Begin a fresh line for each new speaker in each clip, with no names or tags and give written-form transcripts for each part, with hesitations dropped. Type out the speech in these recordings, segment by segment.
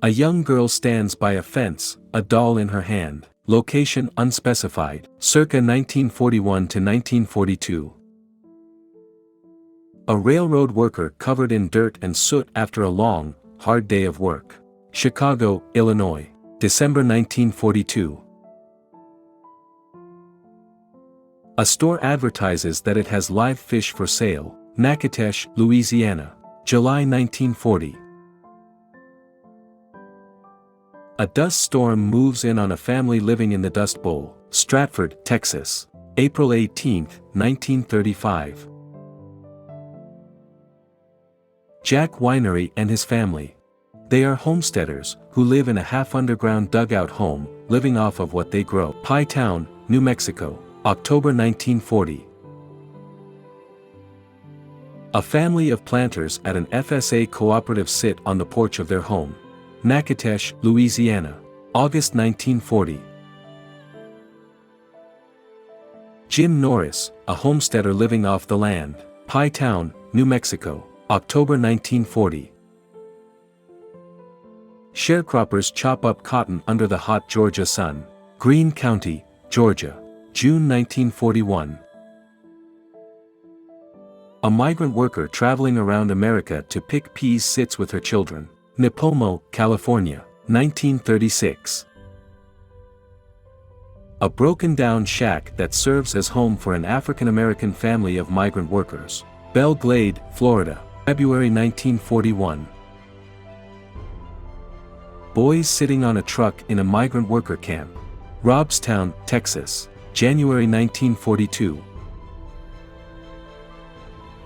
A young girl stands by a fence, a doll in her hand. Location unspecified, circa 1941 to 1942. A railroad worker covered in dirt and soot after a long, hard day of work. Chicago, Illinois, December 1942. A store advertises that it has live fish for sale. Natchitoches, Louisiana, July 1940. A dust storm moves in on a family living in the Dust Bowl, Stratford, Texas, April 18, 1935. Jack Winery and his family. They are homesteaders, who live in a half-underground dugout home, living off of what they grow. Pie Town, New Mexico, October 1940. A family of planters at an FSA cooperative sit on the porch of their home. Natchitoches, Louisiana, August 1940. Jim Norris, a homesteader living off the land. Pie Town, New Mexico, October 1940. Sharecroppers chop up cotton under the hot Georgia sun. Greene County, Georgia, June 1941. A migrant worker traveling around America to pick peas sits with her children. Nipomo, California, 1936. A broken-down shack that serves as home for an African-American family of migrant workers. Belle Glade, Florida, February 1941. Boys sitting on a truck in a migrant worker camp. Robstown, Texas, January 1942.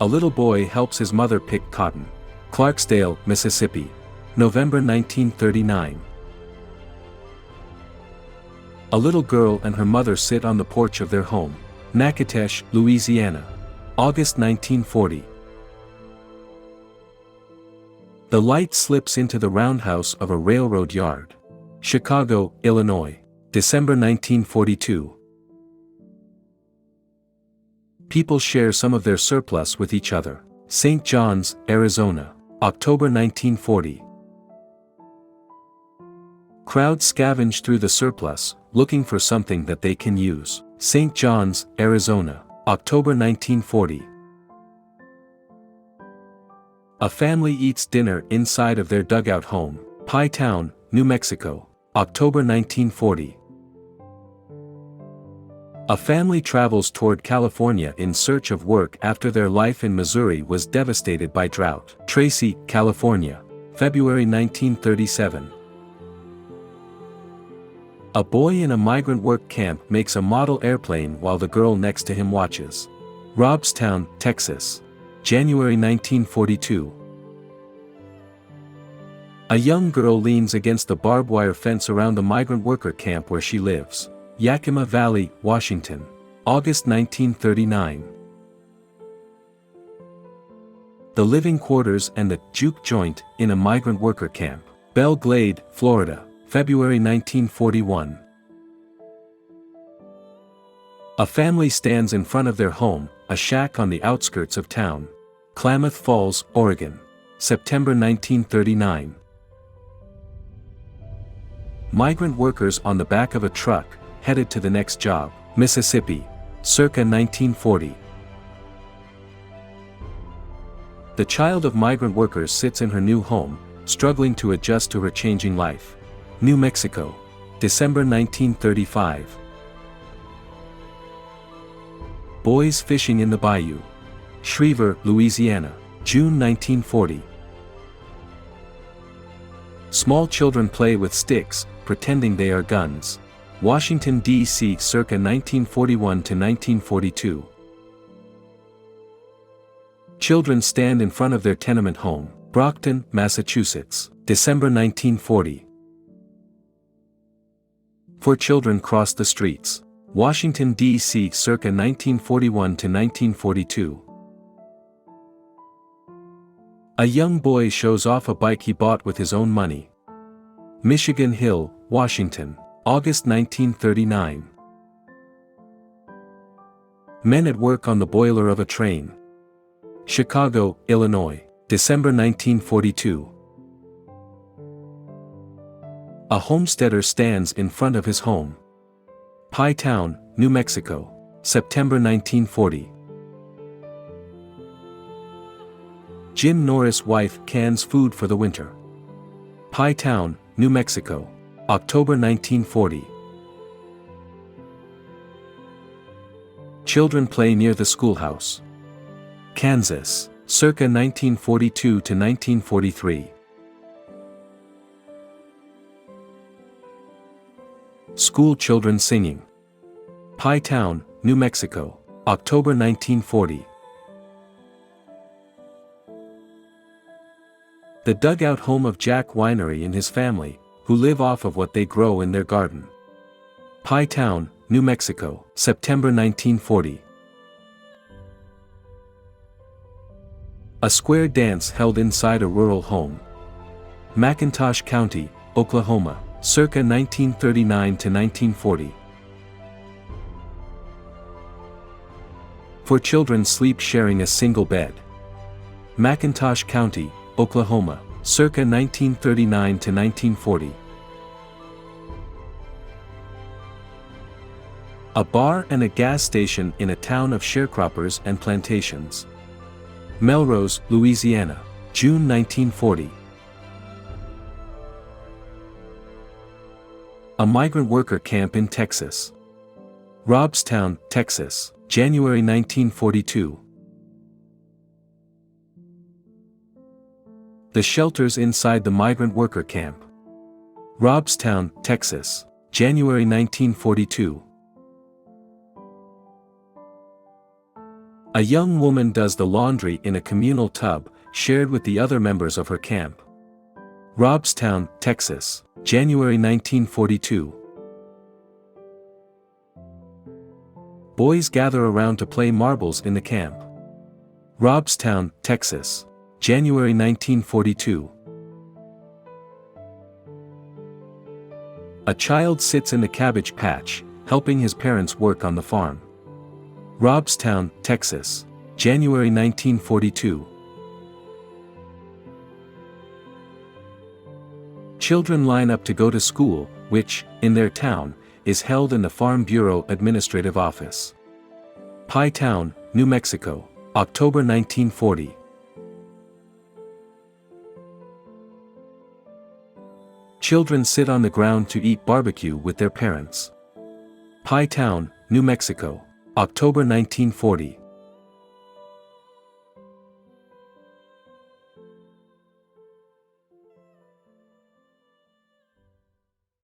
A little boy helps his mother pick cotton. Clarksdale, Mississippi, November 1939. A little girl and her mother sit on the porch of their home. Natchitoches, Louisiana, August 1940. The light slips into the roundhouse of a railroad yard. Chicago, Illinois, December 1942. People share some of their surplus with each other. St. John's, Arizona, October 1940. Crowds scavenge through the surplus, looking for something that they can use. St. John's, Arizona, October 1940. A family eats dinner inside of their dugout home. Pie Town, New Mexico, October 1940. A family travels toward California in search of work after their life in Missouri was devastated by drought. Tracy, California, February 1937. A boy in a migrant work camp makes a model airplane while the girl next to him watches. Robstown, Texas, January 1942. A young girl leans against the barbed wire fence around the migrant worker camp where she lives. Yakima Valley, Washington, August 1939. The living quarters and the juke joint in a migrant worker camp. Belle Glade, Florida, February 1941. A family stands in front of their home, a shack on the outskirts of town. Klamath Falls, Oregon, September 1939. Migrant workers on the back of a truck, headed to the next job. Mississippi, circa 1940. The child of migrant workers sits in her new home, struggling to adjust to her changing life. New Mexico, December 1935. Boys fishing in the bayou. Schriever, Louisiana, June 1940. Small children play with sticks, pretending they are guns. Washington, D.C. circa 1941 to 1942. Children stand in front of their tenement home. Brockton, Massachusetts, December 1940. Four children cross the streets. Washington, D.C. circa 1941 to 1942. A young boy shows off a bike he bought with his own money. Michigan Hill, Washington, August 1939. Men at work on the boiler of a train. Chicago, Illinois, December 1942. A homesteader stands in front of his home. Pie Town, New Mexico, September 1940. Jim Norris' wife cans food for the winter. Pie Town, New Mexico, October 1940. Children play near the schoolhouse. Kansas, circa 1942 to 1943. School children singing. Pie Town, New Mexico, October 1940. The dugout home of Jack Winery and his family, who live off of what they grow in their garden. Pie Town, New Mexico, September 1940. A square dance held inside a rural home. McIntosh County, Oklahoma, circa 1939 to 1940. For children sleep sharing a single bed. McIntosh County, Oklahoma, circa 1939 to 1940. A bar and a gas station in a town of sharecroppers and plantations. Melrose, Louisiana, June 1940. A migrant worker camp in Texas. Robstown, Texas, January 1942. The shelters inside the migrant worker camp. Robstown, Texas, January 1942. A young woman does the laundry in a communal tub, shared with the other members of her camp. Robstown, Texas, January 1942. Boys gather around to play marbles in the camp. Robstown, Texas, January 1942. A child sits in the cabbage patch, helping his parents work on the farm. Robstown, Texas, January 1942. Children line up to go to school, which, in their town, is held in the Farm Bureau Administrative Office. Pie Town, New Mexico, October 1940. Children sit on the ground to eat barbecue with their parents. Pie Town, New Mexico, October 1940.